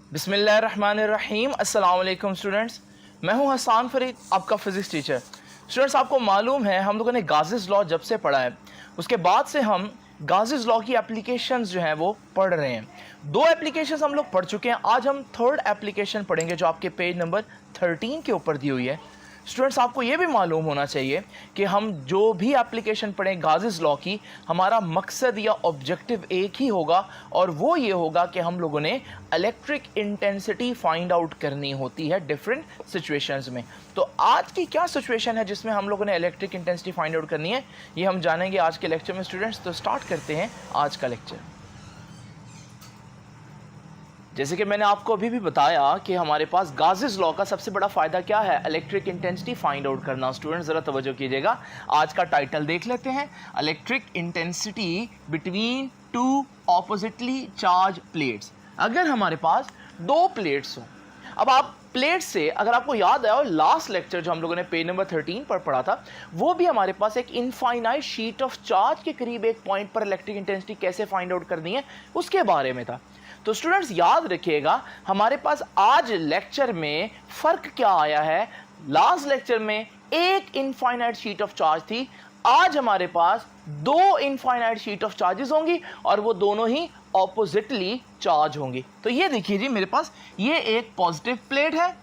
बिस्मिल्लाहिर्रहमानिर्रहीम। अस्सलाम वालेकुम स्टूडेंट्स, मैं हूं हसान फरीद, आपका फ़िज़िक्स टीचर। स्टूडेंट्स, आपको मालूम है हम लोगों ने गाज़िस लॉ जब से पढ़ा है उसके बाद से हम गाज़िस लॉ की एप्लीकेशंस जो हैं वो पढ़ रहे हैं। 2 एप्लीकेशंस हम लोग पढ़ चुके हैं, आज हम थर्ड एप्लीकेशन पढ़ेंगे जो आपके पेज नंबर 13 के ऊपर दी हुई है। स्टूडेंट्स, आपको ये भी मालूम होना चाहिए कि हम जो भी एप्लीकेशन पढ़ें गाज़िस लॉ की, हमारा मकसद या ऑब्जेक्टिव एक ही होगा और वो ये होगा कि हम लोगों ने इलेक्ट्रिक इंटेंसिटी फाइंड आउट करनी होती है डिफरेंट सिचुएशंस में। तो आज की क्या सिचुएशन है जिसमें हम लोगों ने इलेक्ट्रिक इंटेंसिटी फाइंड आउट करनी है, ये हम जानेंगे आज के लेक्चर में स्टूडेंट्स। तो स्टार्ट करते हैं आज का लेक्चर। जैसे कि मैंने आपको अभी भी बताया कि हमारे पास गाज़िस लॉ का सबसे बड़ा फ़ायदा क्या है, इलेक्ट्रिक इंटेंसिटी फाइंड आउट करना। स्टूडेंट्स ज़रा तवज्जो कीजिएगा, आज का टाइटल देख लेते हैं, electric intensity between two oppositely charge plates. अगर हमारे पास 2 प्लेट्स हों, अब आप प्लेट से, अगर आपको याद आया लास्ट लेक्चर जो हम लोगों ने पेज नंबर 13 पर पढ़ा था, वो भी हमारे पास एक इनफाइनाइट शीट ऑफ चार्ज के करीब एक पॉइंट पर इलेक्ट्रिक इंटेंसिटी कैसे फाइंड आउट करनी है उसके बारे में था। तो स्टूडेंट्स याद रखिएगा, हमारे पास आज लेक्चर में फर्क क्या आया है। लास्ट लेक्चर में एक इनफाइनाइट शीट ऑफ चार्ज थी, आज हमारे पास 2 इनफाइनाइट शीट ऑफ चार्जेस होंगी और वो दोनों ही ऑपोजिटली चार्ज होंगी। तो ये देखिए जी, मेरे पास ये एक पॉजिटिव प्लेट है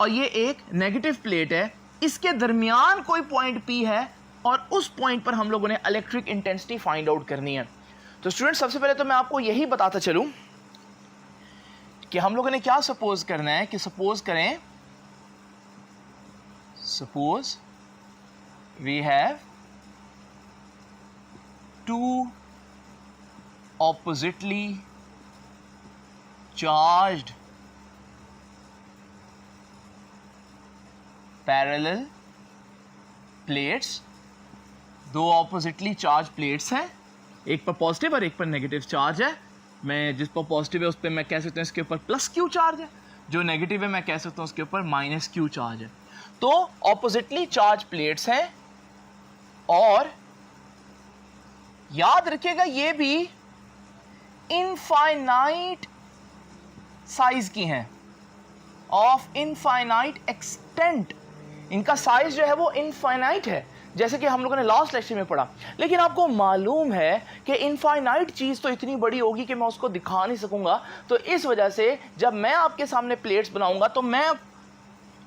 और ये एक नेगेटिव प्लेट है, इसके दरमियान कोई पॉइंट P है और उस पॉइंट पर हम लोगों ने इलेक्ट्रिक इंटेंसिटी फाइंड आउट करनी है। तो स्टूडेंट सबसे पहले तो मैं आपको यही बताता चलूं कि हम लोगों ने क्या सपोज करना है कि सपोज करें, suppose we have 2 oppositely charged parallel plates. 2 oppositely charge plates हैं, एक पर पॉजिटिव और एक पर नेगेटिव चार्ज है। मैं जिस पर पॉजिटिव है उस पर मैं कह सकता हूँ इसके ऊपर प्लस क्यू चार्ज है, जो नेगेटिव है मैं कह सकता हूँ उसके ऊपर माइनस क्यू चार्ज है। तो ऑपोजिटली चार्ज प्लेट्स हैं और याद रखिएगा ये भी इनफाइनाइट साइज की हैं, ऑफ इनफाइनाइट एक्सटेंट। इनका साइज जो है वो इनफाइनाइट है, जैसे कि हम लोगों ने लास्ट लेक्चर में पढ़ा। लेकिन आपको मालूम है कि इनफाइनाइट चीज़ तो इतनी बड़ी होगी कि मैं उसको दिखा नहीं सकूंगा। तो इस वजह से जब मैं आपके सामने प्लेट्स बनाऊंगा तो मैं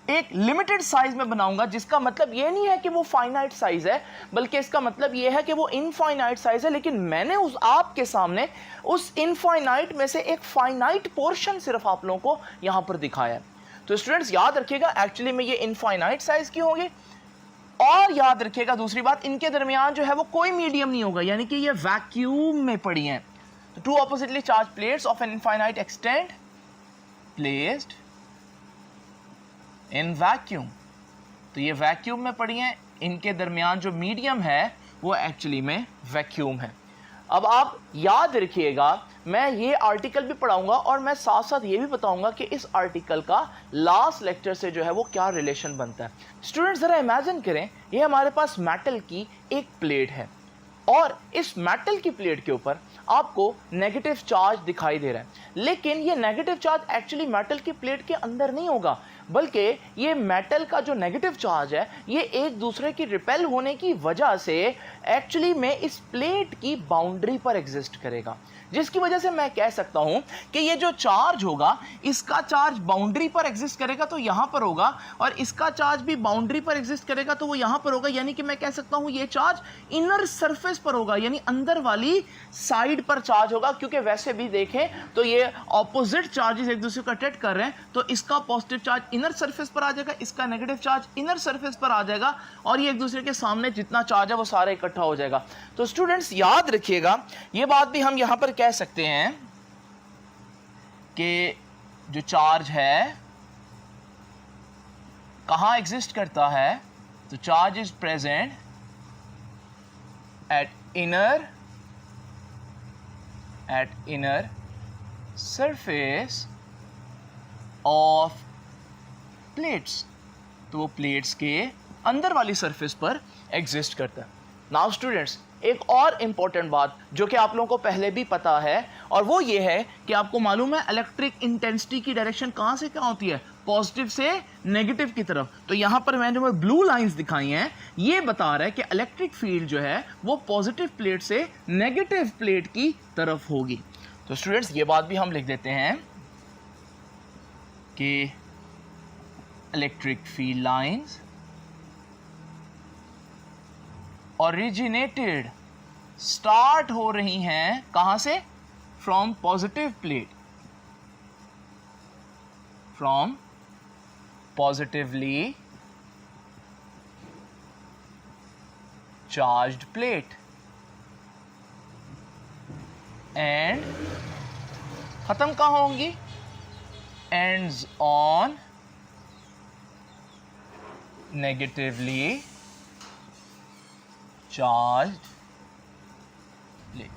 एक लिमिटेड साइज में बनाऊंगा, जिसका मतलब ये नहीं है कि वो फाइनाइट साइज है, बल्कि इसका मतलब ये है कि वो इनफाइनाइट साइज है। लेकिन मैंने उस आपके सामने उस इनफाइनाइट में से एक फाइनाइट पोर्शन सिर्फ आप लोगों को यहां पर दिखाया है। तो स्टूडेंट्स याद रखिएगा, एक्चुअली में ये इनफाइनाइट साइज की होगी। और याद रखिएगा दूसरी बात, इनके दरमियान जो है वो कोई मीडियम नहीं होगा, यानी कि ये वैक्यूम में पड़ी हैं। तो 2 oppositely charge plates of an infinite extent placed in vacuum. तो ये वैक्यूम में पड़ी हैं, इनके दरमियान जो मीडियम है वो एक्चुअली में वैक्यूम है। अब आप याद रखिएगा, मैं ये आर्टिकल भी पढ़ाऊंगा और मैं साथ साथ ये भी बताऊंगा कि इस आर्टिकल का लास्ट लेक्चर से जो है वो क्या रिलेशन बनता है। स्टूडेंट्स ज़रा इमेजिन करें, ये हमारे पास मेटल की एक प्लेट है और इस मेटल की प्लेट के ऊपर आपको नेगेटिव चार्ज दिखाई दे रहा है, लेकिन ये नेगेटिव चार्ज एक्चुअली मेटल की प्लेट के अंदर नहीं होगा, बल्कि ये मेटल का जो नेगेटिव चार्ज है ये एक दूसरे की रिपेल होने की वजह से एक्चुअली में इस प्लेट की बाउंड्री पर एग्जिस्ट करेगा, जिसकी वजह से मैं कह सकता हूं कि ये जो चार्ज होगा इसका चार्ज बाउंड्री पर एग्जिस्ट करेगा तो यहां पर होगा, और इसका चार्ज भी बाउंड्री पर एग्जिस्ट करेगा तो वो यहां पर होगा। यानी कि मैं कह सकता हूं ये चार्ज इनर सरफेस पर होगा, यानी अंदर वाली साइड पर चार्ज होगा। क्योंकि वैसे भी देखें तो ये ऑपोजिट चार्जेस एक दूसरे को अट्रैक्ट कर रहे हैं, तो इसका पॉजिटिव चार्ज इनर सरफेस पर आ जाएगा, इसका नेगेटिव चार्ज इनर सरफेस पर आ जाएगा, और ये एक दूसरे के सामने जितना चार्ज है वो सारा इकट्ठा हो जाएगा। तो स्टूडेंट्स याद रखिएगा, ये बात भी हम यहां पर कह सकते हैं कि जो चार्ज है कहां एग्जिस्ट करता है, तो charge is present at inner surface of plates. तो वो प्लेट्स के अंदर वाली सरफेस पर एग्जिस्ट करता है। नाउ स्टूडेंट्स एक और इंपॉर्टेंट बात जो कि आप लोगों को पहले भी पता है, और वो ये है कि आपको मालूम है इलेक्ट्रिक इंटेंसिटी की डायरेक्शन कहाँ से क्या होती है, पॉजिटिव से नेगेटिव की तरफ। तो यहाँ पर मैंने जो ब्लू लाइंस दिखाई हैं ये बता रहा है कि इलेक्ट्रिक फील्ड जो है वो पॉजिटिव प्लेट से नेगेटिव प्लेट की तरफ होगी। तो स्टूडेंट्स ये बात भी हम लिख देते हैं कि electric field lines originated start हो रही हैं कहां से, from positive plate, from positively charged plate and खत्म कहां होंगी, ends on negatively charged plate.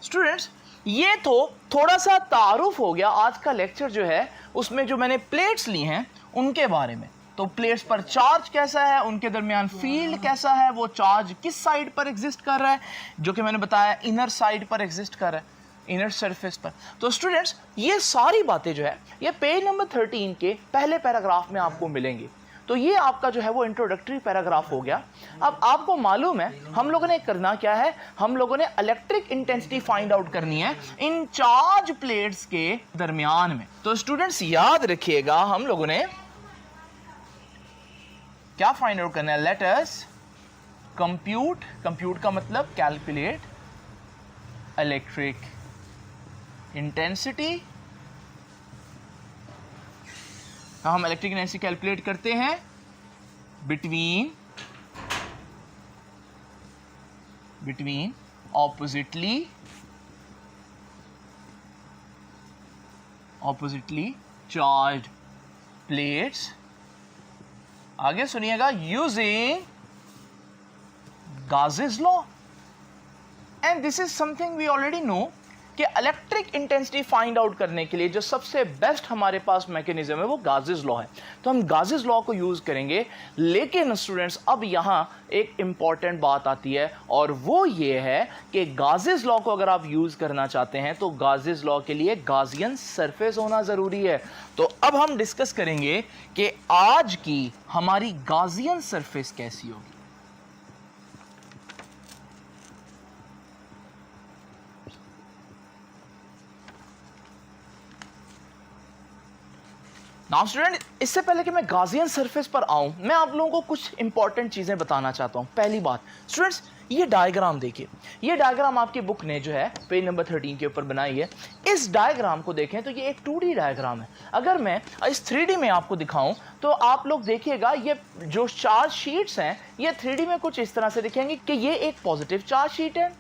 Students ये तो थोड़ा सा तारुफ हो गया आज का लेक्चर जो है उसमें जो मैंने प्लेट्स ली हैं उनके बारे में। तो प्लेट्स पर चार्ज कैसा है, उनके दरमियान फील्ड कैसा है, वो चार्ज किस साइड पर एग्जिस्ट कर रहा है, जो कि मैंने बताया इनर साइड पर एग्जिस्ट कर रहा है, इनर सरफेस पर। तो स्टूडेंट्स ये सारी बातें जो है ये पेज नंबर 13 के पहले पैराग्राफ में आपको मिलेंगी। तो ये आपका जो है वो इंट्रोडक्टरी पैराग्राफ हो गया। अब आपको मालूम है हम लोगों ने करना क्या है, हम लोगों ने इलेक्ट्रिक इंटेंसिटी फाइंड आउट करनी है इन चार्ज प्लेट्स के दरमियान में। तो स्टूडेंट्स याद रखिएगा हम लोगों ने क्या फाइंड आउट करना है, लेट अस कंप्यूट, कंप्यूट का मतलब कैलकुलेट इलेक्ट्रिक इंटेंसिटी। हम इलेक्ट्रिक इंटेंसिटी कैलकुलेट करते हैं बिटवीन ऑपोजिटली चार्ज्ड प्लेट्स। आगे सुनिएगा, using Gauss's law, and this is something we already know कि इलेक्ट्रिक इंटेंसिटी फाइंड आउट करने के लिए जो सबसे बेस्ट हमारे पास मैकेनिज्म है वो गाजेस लॉ है। तो हम गाजेस लॉ को यूज करेंगे। लेकिन स्टूडेंट्स अब यहाँ एक इंपॉर्टेंट बात आती है और वो ये है कि गाजेस लॉ को अगर आप यूज करना चाहते हैं तो गाजेस लॉ के लिए गाजियन सरफेस होना जरूरी है। तो अब हम डिस्कस करेंगे कि आज की हमारी गाजियन सरफेस कैसी होगी। नाउ स्टूडेंट इससे पहले कि मैं गाजियन सरफेस पर आऊं मैं आप लोगों को कुछ इंपॉर्टेंट चीजें बताना चाहता हूं। पहली बात स्टूडेंट्स ये डायग्राम देखिए, ये डायग्राम आपकी बुक ने जो है पेज नंबर 13 के ऊपर बनाई है। इस डायग्राम को देखें तो ये एक 2D डायग्राम है। अगर मैं इस 3D में आपको दिखाऊं तो आप लोग देखिएगा ये जो चार्ज शीट्स हैं ये 3D में कुछ इस तरह से दिखेंगे कि ये एक पॉजिटिव चार्ज शीट है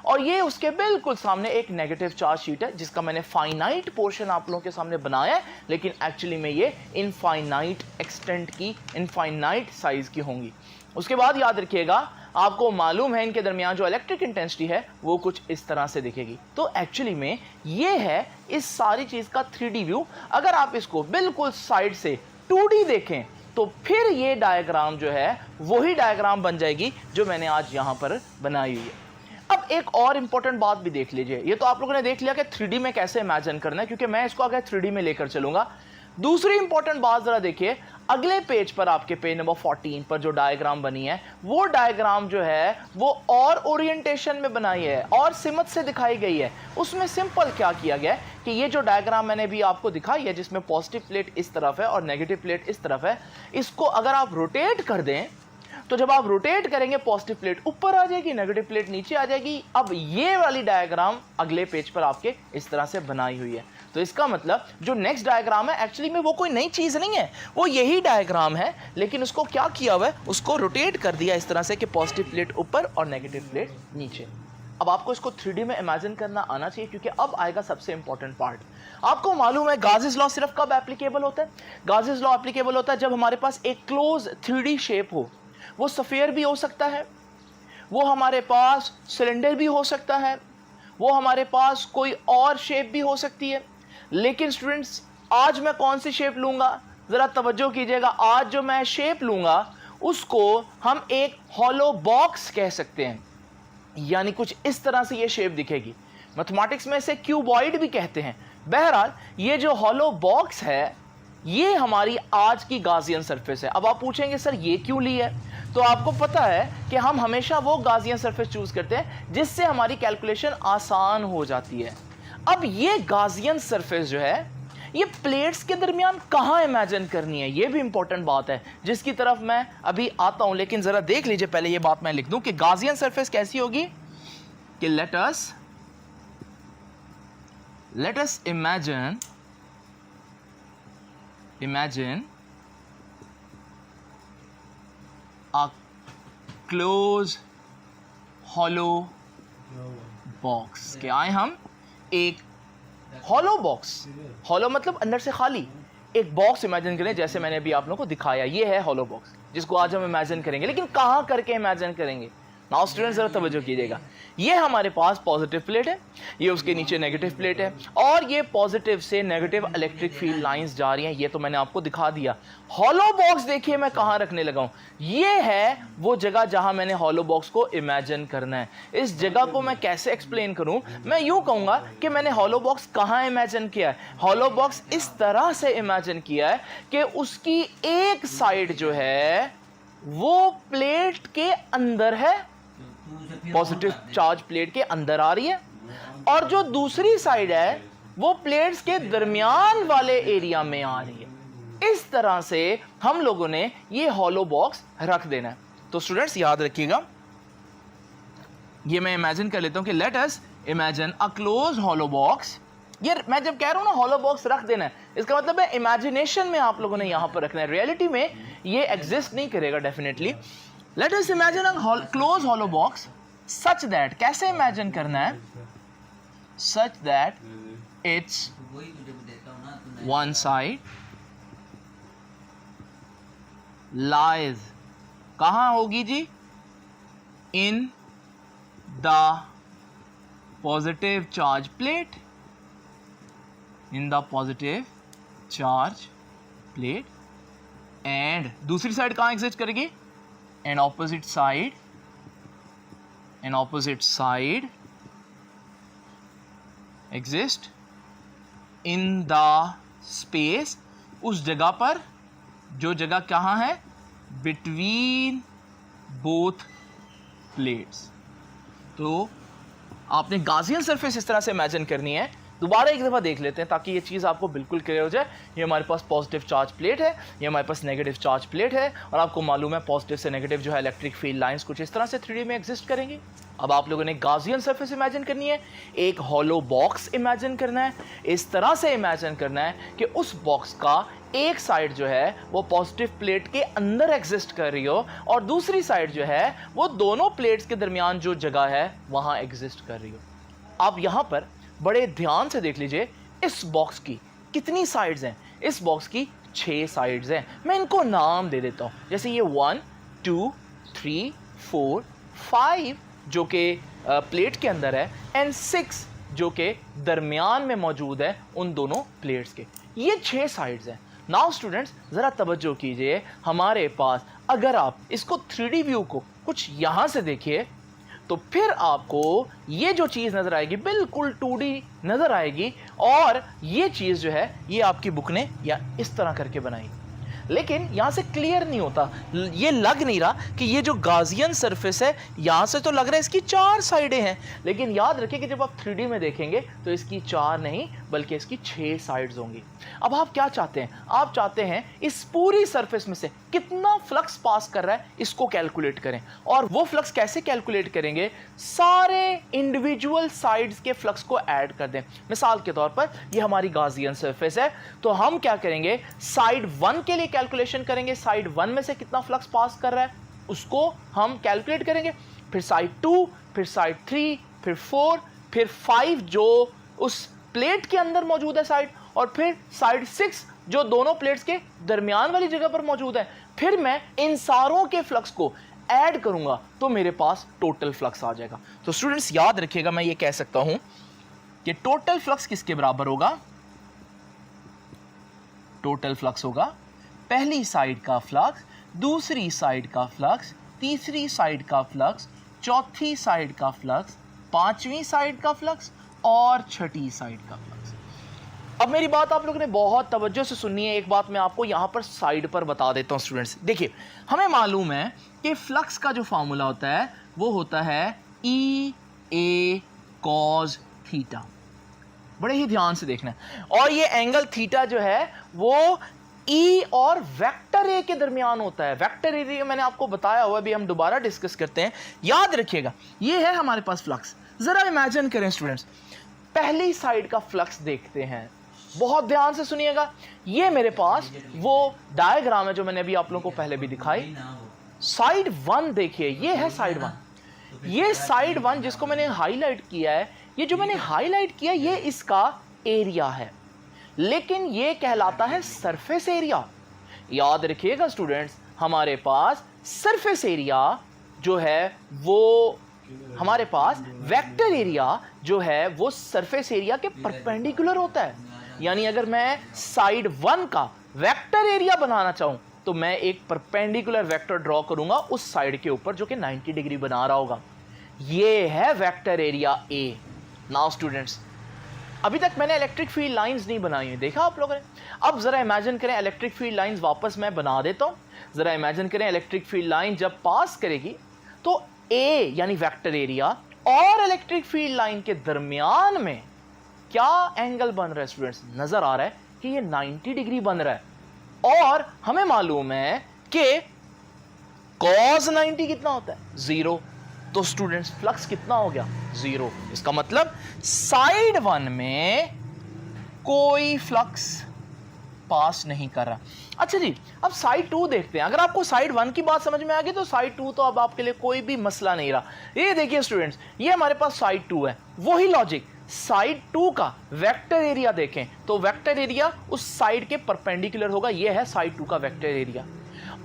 और ये उसके बिल्कुल सामने एक नेगेटिव चार्ज शीट है जिसका मैंने फाइनाइट पोर्शन आप लोगों के सामने बनाया है, लेकिन एक्चुअली में ये इनफाइनाइट एक्सटेंट की, इनफाइनाइट साइज की होंगी। उसके बाद याद रखिएगा आपको मालूम है इनके दरमियान जो इलेक्ट्रिक इंटेंसिटी है वो कुछ इस तरह से दिखेगी। तो एक्चुअली में ये है इस सारी चीज का 3D व्यू। अगर आप इसको बिल्कुल साइड से 2D देखें तो फिर ये डायग्राम जो है वही डायग्राम बन जाएगी जो मैंने आज यहां पर बनाई हुई है। अब एक और इंपॉर्टेंट बात भी देख लीजिए। ये तो आप लोगों ने देख लिया कि 3D में कैसे इमेजिन करना है, क्योंकि मैं इसको आगे 3D में लेकर चलूंगा। दूसरी इंपॉर्टेंट बात जरा देखिए, अगले पेज पर आपके पेज नंबर 14 पर जो डायग्राम बनी है वो डायग्राम जो है वो और ओरिएंटेशन में बनाई है और सिमत से दिखाई गई है। उसमें सिंपल क्या किया गया है कि ये जो डायग्राम मैंने भी आपको दिखाई है जिसमें पॉजिटिव प्लेट इस तरफ है और नेगेटिव प्लेट इस तरफ है, इसको अगर आप रोटेट कर दें तो जब आप रोटेट करेंगे पॉजिटिव प्लेट ऊपर आ जाएगी, नेगेटिव प्लेट नीचे आ जाएगी। अब ये वाली डायग्राम अगले पेज पर आपके इस तरह से बनाई हुई है। तो इसका मतलब जो नेक्स्ट डायग्राम है एक्चुअली में वो कोई नई चीज नहीं है, वो यही डायग्राम है, लेकिन उसको क्या किया हुआ है, उसको रोटेट कर दिया इस तरह से कि पॉजिटिव प्लेट ऊपर और नेगेटिव प्लेट नीचे। अब आपको इसको 3D में इमेजिन करना आना चाहिए, क्योंकि अब आएगा सबसे इंपॉर्टेंट पार्ट। आपको मालूम है गाजेस लॉ सिर्फ कब एप्लीकेबल होता है? गाजेस लॉ एप्लीकेबल होता है जब हमारे पास एक क्लोज 3D शेप हो। वो सफेयर भी हो सकता है, वो हमारे पास सिलेंडर भी हो सकता है, वो हमारे पास कोई और शेप भी हो सकती है। लेकिन स्टूडेंट्स आज मैं कौन सी शेप लूंगा, जरा तवज्जो कीजिएगा। आज जो मैं शेप लूंगा उसको हम एक हॉलो बॉक्स कह सकते हैं, यानी कुछ इस तरह से ये शेप दिखेगी। मैथमेटिक्स में इसे क्यूबॉइड भी कहते हैं। बहरहाल ये जो हॉलो बॉक्स है ये हमारी आज की गाजियन सरफेस है। अब आप पूछेंगे सर ये क्यों ली है, तो आपको पता है कि हम हमेशा वो गाजियन सरफेस चूज करते हैं जिससे हमारी कैलकुलेशन आसान हो जाती है। अब ये गाजियन सरफेस जो है ये प्लेट्स के दरमियान कहां इमेजिन करनी है, ये भी इंपॉर्टेंट बात है जिसकी तरफ मैं अभी आता हूं। लेकिन जरा देख लीजिए, पहले ये बात मैं लिख दूं कि गाजियन सरफेस कैसी होगी कि let us imagine a closed hollow box के आए हम एक हॉलो बॉक्स, हॉलो मतलब अंदर से खाली, एक बॉक्स इमेजिन करें जैसे मैंने अभी आप लोगों को दिखाया। ये है हॉलो बॉक्स जिसको आज हम इमेजिन करेंगे, लेकिन कहां करके इमेजिन करेंगे। नाउ स्टूडेंट्स जरा तवज्जो कीजिएगा, ये हमारे पास पॉजिटिव प्लेट है, ये उसके नीचे नेगेटिव प्लेट है और ये पॉजिटिव से नेगेटिव इलेक्ट्रिक फील्ड लाइंस जा रही हैं। ये तो मैंने आपको दिखा दिया। हॉलो बॉक्स देखिए मैं कहां रखने लगा हूं, ये है वो जगह जहां मैंने हॉलो बॉक्स को इमेजिन करना है। इस जगह को मैं कैसे एक्सप्लेन करूं, मैं यूं कहूंगा कि मैंने हॉलो बॉक्स कहां इमेजिन किया है। हॉलो बॉक्स इस तरह से इमेजिन किया है कि उसकी एक साइड जो है वो प्लेट के अंदर है, पॉजिटिव चार्ज प्लेट के अंदर आ रही है, और जो दूसरी साइड है वो प्लेट्स के दरमियान वाले एरिया में आ रही है। इस तरह से हम लोगों ने ये हॉलो बॉक्स रख देना है। तो स्टूडेंट्स याद रखिएगा, ये मैं इमेजिन कर लेता हूं कि late us imagine a closed hollow box. ये मैं जब कह रहा हूं ना हॉलो बॉक्स रख देना है, इसका मतलब है इमेजिनेशन में आप लोगों ने यहां पर रखना है, रियलिटी में ये एग्जिस्ट नहीं करेगा definitely. Let us imagine a closed hollow box such that, कैसे इमेजिन करना है, such that it's one side lies, कहां होगी जी, in the positive charge plate, in the positive charge plate, and दूसरी साइड कहां एग्जिस्ट करेगी, and opposite side exist in the space, उस जगह पर जो जगह कहाँ है, between both plates। तो आपने गाजियन सरफेस इस तरह से इमेजिन करनी है। दोबारा एक दफ़ा देख लेते हैं ताकि ये चीज़ आपको बिल्कुल क्लियर हो जाए। ये हमारे पास पॉजिटिव चार्ज प्लेट है, ये हमारे पास नेगेटिव चार्ज प्लेट है, और आपको मालूम है पॉजिटिव से नेगेटिव जो है इलेक्ट्रिक फील्ड लाइंस कुछ इस तरह से 3D में एग्जिस्ट करेंगी। अब आप लोगों ने गाजियन सरफेस इमेजिन करनी है, एक हॉलो बॉक्स इमेजिन करना है, इस तरह से इमेजिन करना है कि उस बॉक्स का एक साइड जो है वो पॉजिटिव प्लेट के अंदर एग्जिस्ट कर रही हो और दूसरी साइड जो है वो दोनों प्लेट्स के दरमियान जो जगह है वहां एग्जिस्ट कर रही हो। आप यहां पर बड़े ध्यान से देख लीजिए, इस बॉक्स की कितनी साइड्स हैं, इस बॉक्स की 6 साइड्स हैं। मैं इनको नाम दे देता हूं, जैसे ये 1 2 3 4 5 जो कि प्लेट के अंदर है, एंड 6 जो कि दरमियान में मौजूद है उन दोनों प्लेट्स के। ये 6 साइड्स हैं। नाउ स्टूडेंट्स ज़रा तवज्जो कीजिए, हमारे पास अगर आप इसको 3D व्यू को कुछ यहाँ से देखिए तो फिर आपको ये जो चीज़ नज़र आएगी बिल्कुल 2D नज़र आएगी, और ये चीज़ जो है ये आपकी बुक ने या इस तरह करके बनाई, लेकिन यहाँ से क्लियर नहीं होता, ये लग नहीं रहा कि ये जो गाजियन सरफेस है यहाँ से तो लग रहा है इसकी 4 साइडें हैं, लेकिन याद रखिए कि जब आप 3D में देखेंगे तो इसकी 4 नहीं बल्कि इसकी 6 साइड्स होंगी। अब आप क्या चाहते हैं, आप चाहते हैं इस पूरी सरफेस में से कितना फ्लक्स पास कर रहा है इसको कैलकुलेट करें, और वो फ्लक्स कैसे कैलकुलेट करेंगे, सारे इंडिविजुअल साइड्स के फ्लक्स को ऐड कर दें। मिसाल के तौर पर ये हमारी गाजियन सरफेस है, तो हम क्या करेंगे, साइड 1 के लिए कैलकुलेशन करेंगे, साइड 1 में से कितना फ्लक्स पास कर रहा है उसको हम कैलकुलेट करेंगे, फिर साइड 2, फिर साइड 3, फिर 4, फिर 5 जो उस प्लेट के अंदर मौजूद है साइड, और फिर साइड 6 जो दोनों प्लेट्स के दरमियान वाली जगह पर मौजूद है। फिर मैं इन सारों के फ्लक्स को ऐड करूंगा तो मेरे पास टोटल फ्लक्स आ जाएगा। तो स्टूडेंट्स याद रखिएगा, मैं ये कह सकता हूं कि टोटल फ्लक्स किसके बराबर होगा, टोटल फ्लक्स होगा पहली साइड का फ्लक्स दूसरी साइड का फ्लक्स, तीसरी साइड का फ्लक्स, चौथी साइड का फ्लक्स, पांचवी साइड का फ्लक्स और छठी साइड का फ्लक्स। अब मेरी बात आप लोगों ने बहुत तवज्जो से सुननी है। एक बात मैं आपको यहां पर साइड पर बता देता हूं स्टूडेंट्स। देखिए, हमें मालूम है कि फ्लक्स का जो फॉर्मूला होता है वो होता है ई ए कॉस थीटा। बड़े ही ध्यान से देखना है। और ये एंगल थीटा जो है वो ई और वेक्टर ए के दरमियान होता है। वेक्टर ए मैंने आपको बताया हुआ, अभी हम दोबारा डिस्कस करते हैं, याद रखिएगा। ये है हमारे पास फ्लक्स। जरा इमेजिन करें स्टूडेंट्स, पहली साइड का फ्लक्स देखते हैं, बहुत ध्यान से सुनिएगा। ये मेरे पास वो डायग्राम है जो मैंने अभी आप लोगों को पहले भी दिखाई। साइड वन देखिए, ये है साइड वन। ये साइड वन जिसको मैंने हाईलाइट किया है, ये जो मैंने हाईलाइट किया ये इसका एरिया है, लेकिन ये कहलाता है सरफेस एरिया। याद रखिएगा स्टूडेंट्स, हमारे पास सरफेस एरिया जो है वो, हमारे पास वेक्टर एरिया जो है वो सरफेस एरिया के परपेंडिकुलर होता है। यानी अगर मैं साइड वन का वेक्टर एरिया बनाना चाहूं तो मैं एक परपेंडिकुलर वेक्टर ड्रॉ करूंगा उस साइड के ऊपर जो कि 90 डिग्री बना रहा होगा। ये है vector area A. Now students, अभी तक मैंने इलेक्ट्रिक फील्ड लाइंस नहीं बनाई है, देखा आप लोगों ने। अब जरा इमेजिन करें, इलेक्ट्रिक फील्ड लाइंस वापस मैं बना देता हूं। जरा इमेजिन करें, इलेक्ट्रिक फील्ड लाइन जब पास करेगी तो ए यानी वेक्टर एरिया और इलेक्ट्रिक फील्ड लाइन के दरमियान में क्या एंगल बन रहा है स्टूडेंट्स? नजर आ रहा है कि ये 90 डिग्री बन रहा है। और हमें मालूम है कि cos 90 कितना होता है? 0। तो स्टूडेंट्स फ्लक्स कितना हो गया? 0। इसका मतलब साइड वन में कोई फ्लक्स पास नहीं कर रहा। अच्छा जी, अब साइड टू देखते हैं। अगर आपको साइड वन की बात समझ में आ गई तो साइड टू तो अब आपके लिए कोई भी मसला नहीं रहा। ये देखिए स्टूडेंट्स, ये हमारे पास साइड टू है। वही लॉजिक, साइड टू का वेक्टर एरिया देखें तो वेक्टर एरिया उस साइड के परपेंडिकुलर होगा। ये है साइड टू का वेक्टर एरिया।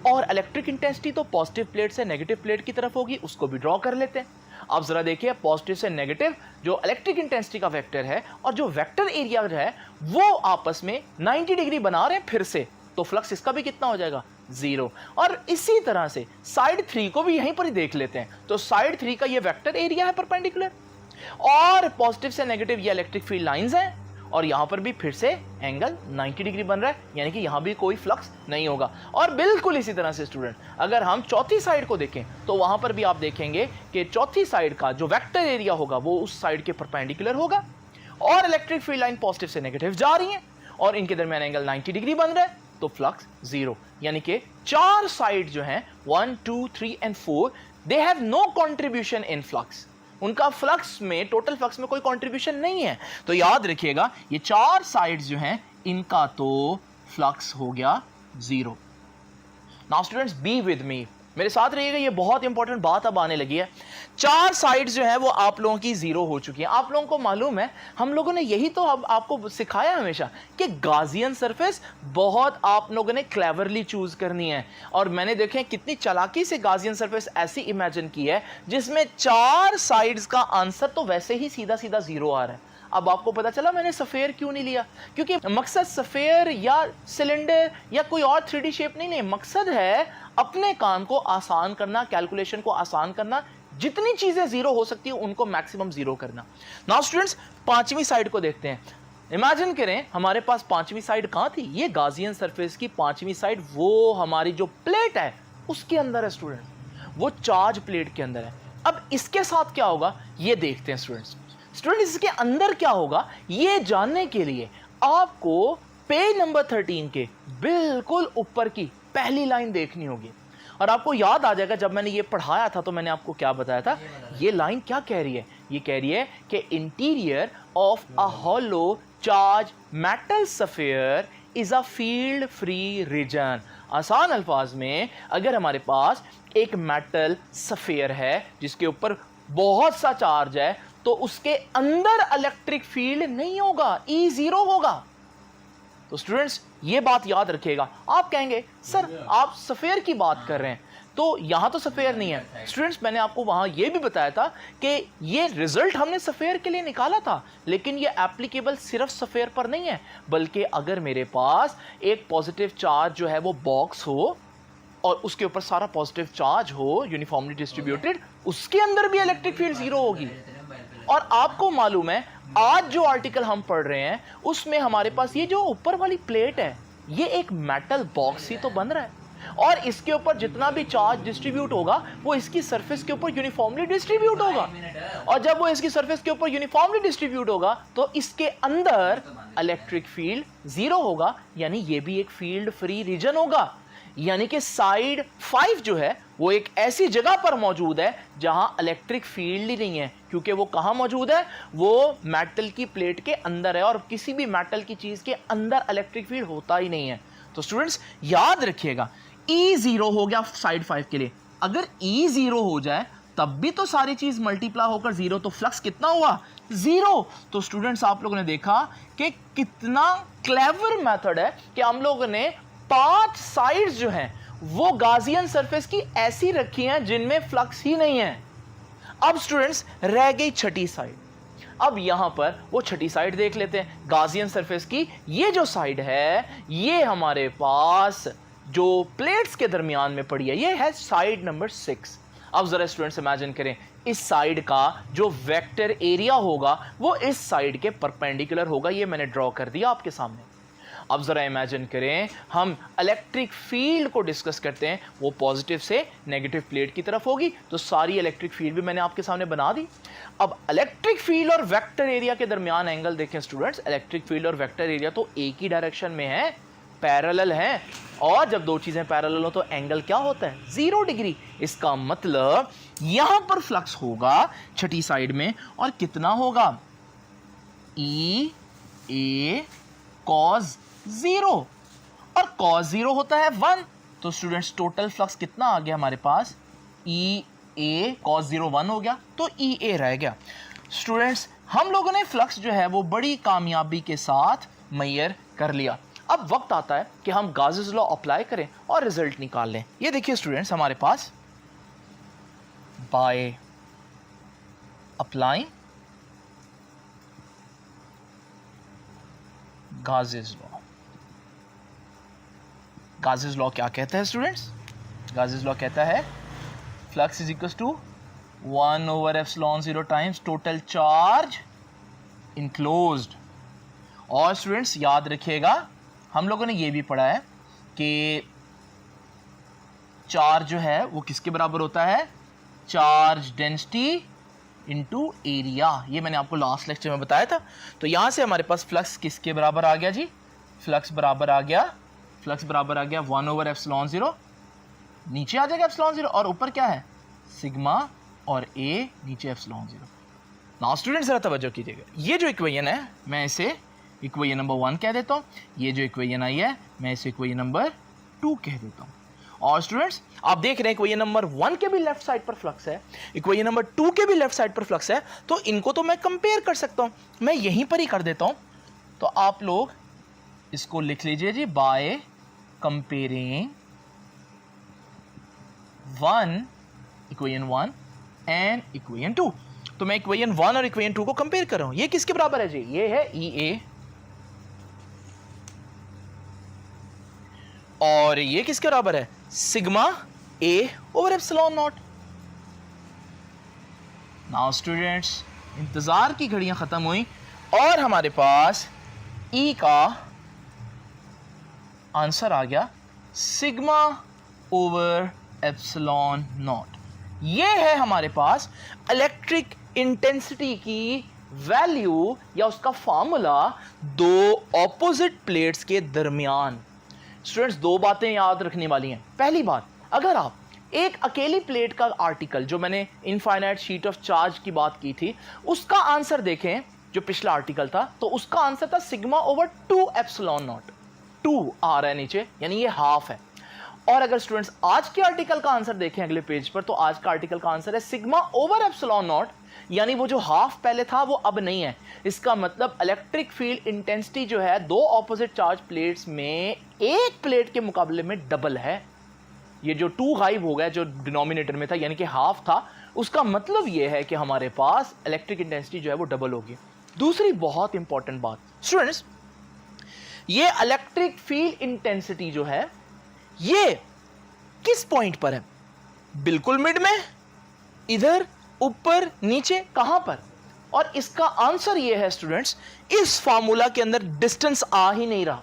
और इलेक्ट्रिक इंटेंसिटी तो पॉजिटिव प्लेट से नेगेटिव प्लेट की तरफ होगी, उसको भी ड्रॉ कर लेते हैं। अब जरा देखिए, पॉजिटिव से नेगेटिव जो इलेक्ट्रिक इंटेंसिटी का वेक्टर है और जो वेक्टर एरिया है वो आपस में 90 डिग्री बना रहे हैं फिर से, तो फ्लक्स इसका भी कितना हो जाएगा? 0। और इसी तरह से साइड 3 को भी यहीं पर ही देख लेते हैं। तो साइड 3 का ये वेक्टर एरिया है परपेंडिकुलर, और पॉजिटिव से नेगेटिव ये इलेक्ट्रिक फील्ड लाइंस हैं, और यहां पर भी फिर से एंगल 90 डिग्री बन रहा है, यानी कि यहां भी कोई फ्लक्स नहीं होगा। और बिल्कुल इसी तरह से स्टूडेंट, अगर हम चौथी साइड को देखें तो वहां पर भी आप देखेंगे कि चौथी साइड का जो वेक्टर एरिया होगा वो उस साइड के परपेंडिकुलर होगा, और इलेक्ट्रिक फील्ड लाइन पॉजिटिव से नेगेटिव जा रही है और इनके दरमियान एंगल 90 डिग्री बन रहा है, तो फ्लक्स 0। यानी कि चार साइड जो हैं 1, 2, 3 and 4 they have no contribution in flux. उनका फ्लक्स में, टोटल फ्लक्स में कोई कंट्रीब्यूशन नहीं है। तो याद रखिएगा, ये चार साइड्स जो हैं इनका तो फ्लक्स हो गया 0। Now students, be with me, मेरे साथ रहिएगा, ये बहुत इंपॉर्टेंट बात अब आने लगी है। चार साइड्स जो है वो आप लोगों की 0 हो चुकी हैं। आप लोगों को मालूम है, हम लोगों ने यही तो अब आपको सिखाया हमेशा कि गाजियन सरफेस बहुत आप लोगों ने क्लेवरली चूज करनी है। और मैंने देखे कितनी चालाकी से गाजियन सरफेस ऐसी इमेजिन की है जिसमें चार साइड्स का आंसर तो वैसे ही सीधा सीधा 0 आ रहा है। अब आपको पता चला मैंने सफेयर क्यों नहीं लिया, क्योंकि मकसद सफेयर या सिलेंडर या कोई और 3D शेप नहीं, मकसद है अपने काम को आसान करना, कैलकुलेशन को आसान करना, जितनी चीजें 0 हो सकती है उनको मैक्सिमम 0 करना। नाउ स्टूडेंट्स, पांचवी साइड को देखते हैं। इमेजिन करें हमारे पास पांचवी साइड कहां थी? ये गाजियन सरफेस की पांचवी साइड वो हमारी जो प्लेट है उसके अंदर है स्टूडेंट, वो चार्ज प्लेट के अंदर है। अब इसके साथ क्या होगा ये देखते हैं स्टूडेंट्स। इसके अंदर क्या होगा ये जानने के लिए आपको पेज नंबर 13 के बिल्कुल ऊपर की पहली लाइन देखनी होगी। और आपको याद आ जाएगा, जब मैंने ये पढ़ाया था तो मैंने आपको क्या बताया था, ये लाइन क्या कह रही है? ये कह रही है कि interior of a hollow charged metal sphere is a field free region. आसान अल्फाज में, अगर हमारे पास एक मेटल स्फीयर है जिसके ऊपर बहुत सा चार्ज है, तो उसके अंदर इलेक्ट्रिक फील्ड नहीं होगा, E0 होगा। तो स्टूडेंट्स ये बात याद रखिएगा। आप कहेंगे सर आप सफेयर की बात कर रहे हैं, तो यहां तो सफेयर नहीं है। स्टूडेंट्स मैंने आपको वहां यह भी बताया था कि ये रिजल्ट हमने सफेयर के लिए निकाला था, लेकिन ये एप्लीकेबल सिर्फ सफेयर पर नहीं है, बल्कि अगर मेरे पास एक पॉजिटिव चार्ज जो है वो बॉक्स हो और उसके ऊपर सारा पॉजिटिव चार्ज हो यूनिफॉर्मली डिस्ट्रीब्यूटेड, उसके अंदर भी इलेक्ट्रिक फील्ड जीरो होगी। और आपको मालूम है आज जो आर्टिकल हम पढ़ रहे हैं उसमें हमारे पास ये जो ऊपर वाली प्लेट है ये एक मेटल बॉक्स ही तो बन रहा है, और इसके ऊपर जितना भी चार्ज डिस्ट्रीब्यूट होगा वो इसकी सरफेस के ऊपर यूनिफॉर्मली डिस्ट्रीब्यूट होगा, और जब वो इसकी सरफेस के ऊपर यूनिफॉर्मली डिस्ट्रीब्यूट होगा तो इसके अंदर इलेक्ट्रिक फील्ड जीरो होगा, यानी ये भी एक फील्ड फ्री रीजन होगा। यानी कि साइड 5 जो है वो एक ऐसी जगह पर मौजूद है जहां इलेक्ट्रिक फील्ड ही नहीं है, क्योंकि वो कहां मौजूद है, वो मेटल की प्लेट के अंदर है, और किसी भी मेटल की चीज के अंदर इलेक्ट्रिक फील्ड होता ही नहीं है। तो स्टूडेंट्स याद रखिएगा E जीरो हो गया साइड 5 के लिए, अगर E जीरो हो जाए तब भी तो सारी चीज मल्टीप्लाई होकर जीरो, तो फ्लक्स कितना हुआ, जीरो। तो स्टूडेंट्स आप लोगों ने देखा कि कितना क्लेवर मेथड है कि हम लोगों ने 5 साइड्स जो हैं वो गाजियन सरफेस की ऐसी रखी हैं जिनमें फ्लक्स ही नहीं है। अब स्टूडेंट्स रह गई छठी साइड, अब यहां पर वो छठी साइड देख लेते हैं गाजियन सरफेस की। ये जो साइड है ये हमारे पास जो प्लेट्स के दरमियान में पड़ी है, ये है साइड नंबर 6। अब जरा स्टूडेंट्स इमेजिन करें इस साइड का जो वेक्टर एरिया होगा वो इस साइड के परपेंडिकुलर होगा, ये मैंने ड्रॉ कर दिया आपके सामने। अब जरा इमेजिन करें हम इलेक्ट्रिक फील्ड को डिस्कस करते हैं, वो पॉजिटिव से नेगेटिव प्लेट की तरफ होगी, तो सारी इलेक्ट्रिक फील्ड भी मैंने आपके सामने बना दी। अब इलेक्ट्रिक फील्ड और वेक्टर एरिया के दरमियान एंगल देखें स्टूडेंट्स, इलेक्ट्रिक फील्ड और वेक्टर एरिया तो एक ही डायरेक्शन में है, पैरेलल है, और जब दो चीजें पैरेलल हो तो एंगल क्या होता है, 0 डिग्री। इसका मतलब यहां पर फ्लक्स होगा छठी साइड में, और कितना होगा, E A cos 0, और cos 0 होता है 1। तो स्टूडेंट्स टोटल फ्लक्स कितना आ गया हमारे पास, E A cos 0 1 हो गया, तो E A रह गया। स्टूडेंट्स हम लोगों ने फ्लक्स जो है वो बड़ी कामयाबी के साथ मेजर कर लिया। अब वक्त आता है कि हम गाउस लॉ अप्लाई करें और रिजल्ट निकाल लें। ये देखिए स्टूडेंट्स हमारे पास by applying Gauss law, Gauss law क्या कहता है स्टूडेंट्स, गाउस लॉ कहता है flux is equal to 1/ε0 times total charge enclosed. और स्टूडेंट्स याद रखिएगा हम लोगों ने ये भी पढ़ा है कि चार्ज जो है वो किसके बराबर होता है, चार्ज डेंसिटी इनटू एरिया, ये मैंने आपको लास्ट लेक्चर में बताया था। तो यहां से हमारे पास फ्लक्स किसके बराबर आ गया जी, फ्लक्स बराबर आ गया 1/ε0, नीचे आ जाएगा ε0, और ऊपर क्या है सिग्मा, और ए नीचे ε0। नाउ स्टूडेंट्स जरा तवज्जो कीजिएगा, ये जो इक्वेशन है मैं इसे इक्वेशन नंबर 1 कह देता हूँ, ये जो इक्वेशन आई है मैं इसे इक्वेशन नंबर 2 कह देता हूँ। और स्टूडेंट्स आप देख रहे हैं इक्वेशन नंबर 1 के भी लेफ्ट साइड पर फ्लक्स है, इक्वेशन नंबर 2 के भी लेफ्ट साइड पर फ्लक्स है, तो इनको तो मैं कंपेयर कर सकता हूँ, मैं यहीं पर ही कर देता हूँ। तो आप लोग इसको लिख लीजिए जी, by comparing equation 1 and equation 2। तो मैं इक्वेशन 1 और इक्वेशन 2 को कंपेयर कर रहा हूं। ये किसके बराबर है जी, ये है EA, और ये किसके बराबर है, सिग्मा A/ε0। नाउ स्टूडेंट्स इंतजार की घड़ियां खत्म हुई और हमारे पास E का आंसर आ गया σ/ε0। ये है हमारे पास इलेक्ट्रिक इंटेंसिटी की वैल्यू या उसका फॉर्मूला दो ऑपोजिट प्लेट्स के दरमियान। स्टूडेंट्स दो बातें याद रखने वाली हैं। पहली बात, अगर आप एक अकेली प्लेट का आर्टिकल, जो मैंने इनफाइनाइट शीट ऑफ चार्ज की बात की थी, उसका आंसर देखें जो पिछला आर्टिकल था, तो उसका आंसर था σ/2ε0। 2 आ रहा है नीचे, यानी ये हाफ है। और अगर स्टूडेंट्स आज के आर्टिकल का आंसर देखें अगले पेज पर, तो आज का आर्टिकल का आंसर है σ/ε0, यानी वो जो हाफ पहले था वो अब नहीं है। इसका मतलब इलेक्ट्रिक फील्ड इंटेंसिटी जो है दो ऑपोजिट चार्ज प्लेट्स में एक प्लेट के मुकाबले में डबल है। ये जो 2 गायब हो गया जो डिनोमिनेटर में था, यानी कि हाफ था, उसका मतलब ये है कि हमारे पास इलेक्ट्रिक इंटेंसिटी जो है वो डबल होगी। दूसरी बहुत इंपॉर्टेंट बात स्टूडेंट्स, ये इलेक्ट्रिक फील्ड इंटेंसिटी जो है ये किस पॉइंट पर है? बिल्कुल मिड में, इधर, ऊपर, नीचे, कहां पर? और इसका आंसर ये है स्टूडेंट्स, इस फार्मूला के अंदर डिस्टेंस आ ही नहीं रहा,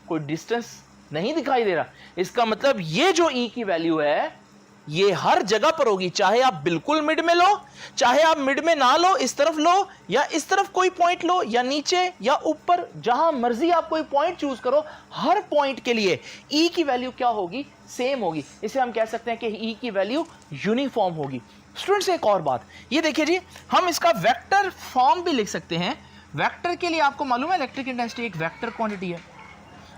कोई डिस्टेंस नहीं दिखाई दे रहा। इसका मतलब ये जो ई की वैल्यू है ये हर जगह पर होगी, चाहे आप बिल्कुल मिड में लो, चाहे आप मिड में ना लो, इस तरफ लो या इस तरफ कोई पॉइंट लो, या नीचे या ऊपर, जहां मर्जी आप कोई पॉइंट चूज करो, हर पॉइंट के लिए ई की वैल्यू क्या होगी? सेम होगी। इसे हम कह सकते हैं कि ई की वैल्यू यूनिफॉर्म होगी। स्टूडेंट्स एक और बात, ये देखिए जी, हम इसका वेक्टर फॉर्म भी लिख सकते हैं। वेक्टर के लिए आपको मालूम है इलेक्ट्रिक इंटेंसिटी एक वेक्टर क्वांटिटी है।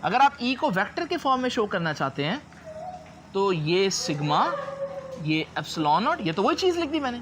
अगर आप ई को वेक्टर के फॉर्म में शो करना चाहते हैं तो ये सिग्मा, ये एप्सिलॉन नॉट, ये तो वही चीज़ लिख दी मैंने,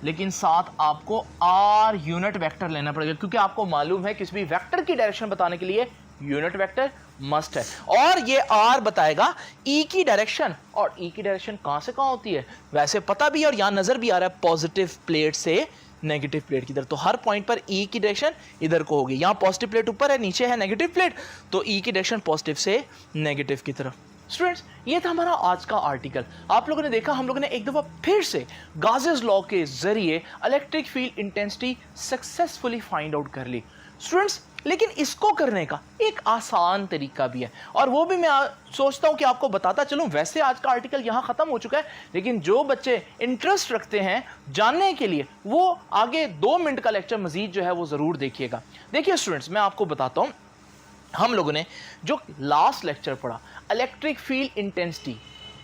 लेकिन साथ आपको आर यूनिट वेक्टर लेना पड़ेगा, क्योंकि आपको मालूम है किसी भी वेक्टर की डायरेक्शन बताने के लिए यूनिट वेक्टर मस्ट है। और ये आर बताएगा ई की डायरेक्शन, और ई की डायरेक्शन कहां से कहां होती है वैसे पता भी है, और यहां नजर भी आ रहा है पॉजिटिव प्लेट से नेगेटिव प्लेट की तरफ। तो हर पॉइंट पर ई की डायरेक्शन इधर को होगी। यहां पॉजिटिव प्लेट ऊपर है, नीचे है नेगेटिव प्लेट, तो ई की डायरेक्शन पॉजिटिव से नेगेटिव की तरफ। स्टूडेंट्स ये था हमारा आज का आर्टिकल। आप लोगों ने देखा हम लोगों ने एक दफा फिर से गाजेस लॉ के जरिए electric field intensity successfully find out कर ली। स्टूडेंट्स लेकिन इसको करने का एक आसान तरीका भी है, और वो भी मैं सोचता हूं कि आपको बताता चलूं। वैसे आज का आर्टिकल यहां खत्म हो चुका है, लेकिन जो बच्चे इंटरेस्ट रखते हैं जानने के लिए, वो आगे 2 मिनट का लेक्चर मजीद जो है वो जरूर देखिएगा। देखिए स्टूडेंट्स मैं आपको बताता हूं, हम लोगों ने जो लास्ट लेक्चर पढ़ा इलेक्ट्रिक फील्ड इंटेंसिटी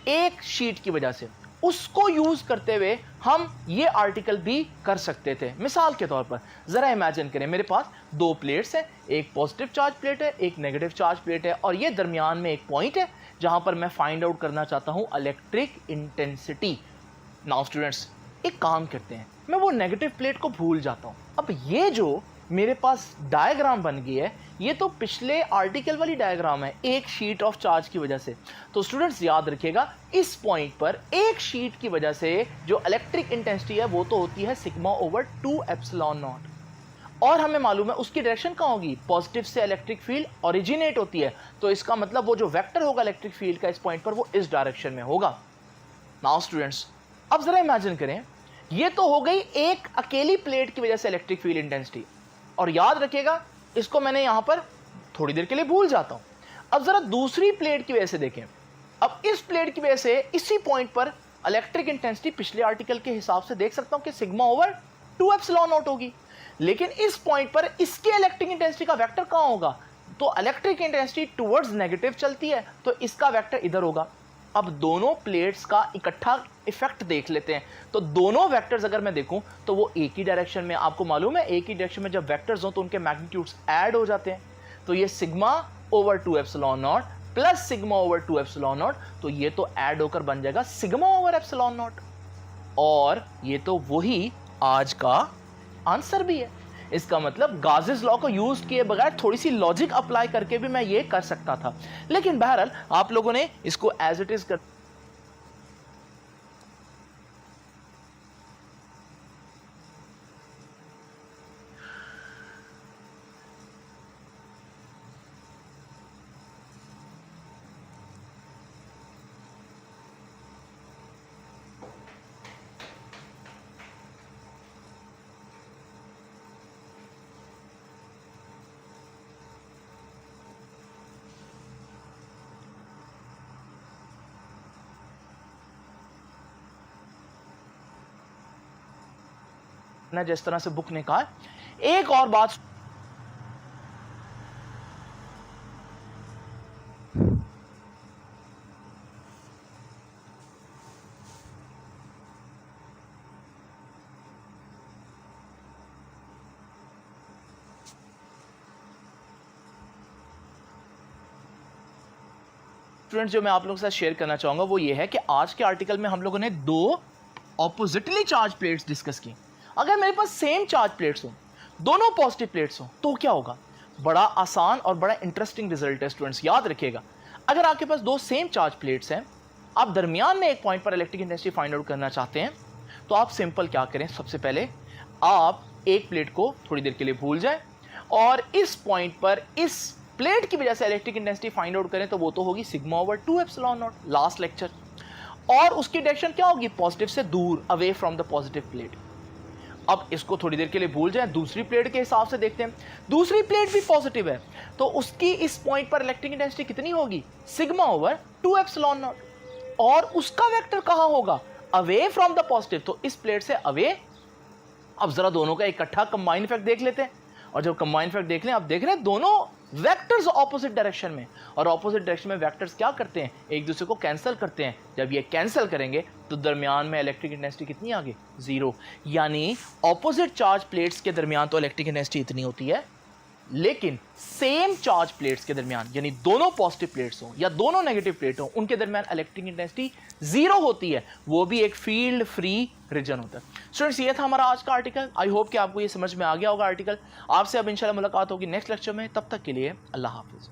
एक शीट की वजह से, उसको यूज करते हुए हम ये आर्टिकल भी कर सकते थे। मिसाल के तौर पर जरा इमेजिन करें, मेरे पास 2 प्लेट्स हैं, एक पॉजिटिव चार्ज प्लेट है, एक नेगेटिव चार्ज प्लेट है, और ये दरमियान में एक पॉइंट है जहां पर मैं फाइंड आउट करना चाहता हूं इलेक्ट्रिक इंटेंसिटी। नाउ स्टूडेंट्स एक काम करते हैं, मैं वो नेगेटिव प्लेट को भूल जाता हूं। अब ये जो मेरे पास डायग्राम बन गई है, ये तो पिछले आर्टिकल वाली डायग्राम है एक शीट ऑफ चार्ज की वजह से। तो स्टूडेंट्स याद रखिएगा, इस पॉइंट पर एक शीट की वजह से जो इलेक्ट्रिक इंटेंसिटी है वो तो होती है सिग्मा ओवर 2 एप्सिलॉन नॉट, और हमें मालूम है उसकी डायरेक्शन कहाँ होगी? पॉजिटिव से इलेक्ट्रिक फील्ड ओरिजिनेट होती है, तो इसका मतलब वो जो वेक्टर होगा इलेक्ट्रिक फील्ड का इस पॉइंट पर वो इस डायरेक्शन में होगा। नाउ स्टूडेंट्स अब जरा इमेजिन करें, ये तो हो गई एक अकेली प्लेट की वजह से इलेक्ट्रिक फील्ड इंटेंसिटी, और याद रखिएगा इसको मैंने यहां पर थोड़ी देर के लिए भूल जाता हूं। अब जरा दूसरी प्लेट की वजह से देखें, अब इस प्लेट की वजह से इसी पॉइंट पर इलेक्ट्रिक इंटेंसिटी पिछले आर्टिकल के हिसाब से देख सकता हूं कि सिग्मा ओवर 2 एप्सिलॉन नॉट होगी, लेकिन इस पॉइंट पर इसके इलेक्ट्रिक इंटेंसिटी का वेक्टर कहां होगा? तो इलेक्ट्रिक इंटेंसिटी टुवर्ड्स नेगेटिव चलती है, तो इसका वेक्टर इधर होगा। अब दोनों प्लेट्स का इकट्ठा इफेक्ट देख लेते हैं, तो दोनों वेक्टर्स अगर मैं देखूं तो वो एक ही डायरेक्शन में, आपको मालूम है एक ही डायरेक्शन में जब वेक्टर्स हो तो उनके मैग्नीट्यूड्स ऐड हो जाते हैं। तो ये sigma over 2 epsilon not plus sigma over 2 epsilon not, तो ये तो ऐड होकर बन जाएगा सिग्मा ओवर एप्सिलॉन नॉट, और ये तो वही आज का आंसर भी है। इसका मतलब गाजेस लॉ को यूज किए बगैर थोड़ी सी लॉजिक अप्लाई करके भी मैं ये कर सकता था, लेकिन बहरहाल आप लोगों ने इसको एज इट इज कर जिस तरह से बुक ने कहा। एक और बात स्टूडेंट्स जो मैं आप लोगों के साथ शेयर करना चाहूंगा वो ये है कि आज के आर्टिकल में हम लोगों ने 2 ऑपोजिटली चार्ज प्लेट्स डिस्कस की। अगर मेरे पास सेम चार्ज प्लेट्स हो, दोनों पॉजिटिव प्लेट्स हो, तो क्या होगा? बड़ा आसान और बड़ा इंटरेस्टिंग रिजल्ट है स्टूडेंट्स, याद रखिएगा। अगर आपके पास 2 सेम चार्ज प्लेट्स हैं, आप दरमियान में एक पॉइंट पर इलेक्ट्रिक इंटेंसिटी फाइंड आउट करना चाहते हैं, तो आप सिंपल क्या करें, सबसे पहले आप एक प्लेट को थोड़ी देर के लिए भूल जाएं और इस पॉइंट पर इस प्लेट की वजह से इलेक्ट्रिक इंटेंसिटी फाइंड आउट करें, तो वो तो होगी sigma over 2 epsilon not, last lecture. और उसकी डायरेक्शन क्या होगी, पॉजिटिव से दूर, away from the positive plate. अब इसको थोड़ी देर के लिए भूल जाएं, दूसरी प्लेट के हिसाब से देखते हैं। दूसरी प्लेट भी पॉजिटिव है, तो उसकी इस पॉइंट पर इलेक्ट्रिक इंटेंसिटी कितनी होगी, सिग्मा ओवर 2 एप्सिलॉन नॉट, और उसका वेक्टर कहां होगा, अवे फ्रॉम द पॉजिटिव, तो इस प्लेट से अवे। अब जरा दोनों का इकट्ठा कंबाइन इफेक्ट देख लेते हैं, और जब कंबाइन इफेक्ट देख लें, अब देख रहे हैं दोनों वेक्टर्स ऑपोजिट डायरेक्शन में, और ऑपोजिट डायरेक्शन में वेक्टर्स क्या करते हैं, एक दूसरे को कैंसिल करते हैं। जब ये कैंसिल करेंगे तो दरमियान में इलेक्ट्रिक इंटेंसिटी कितनी आ गई, 0। यानी ऑपोजिट चार्ज प्लेट्स के दरमियान तो इलेक्ट्रिक इंटेंसिटी इतनी होती है, लेकिन सेम चार्ज प्लेट्स के दरमियान, यानी दोनों पॉजिटिव प्लेट्स हो या दोनों नेगेटिव प्लेट हो, उनके दरमियान इलेक्ट्रिक इंटेंसिटी 0 होती है। वो भी एक फील्ड फ्री रीजन होता है। स्टूडेंट्स, ये था हमारा आज का आर्टिकल। आई होप कि आपको ये समझ में आ गया होगा आर्टिकल। आपसे अब इंशाल्लाह मुलाकात होगी नेक्स्ट लेक्चर में। तब तक के लिए अल्लाह हाफिज।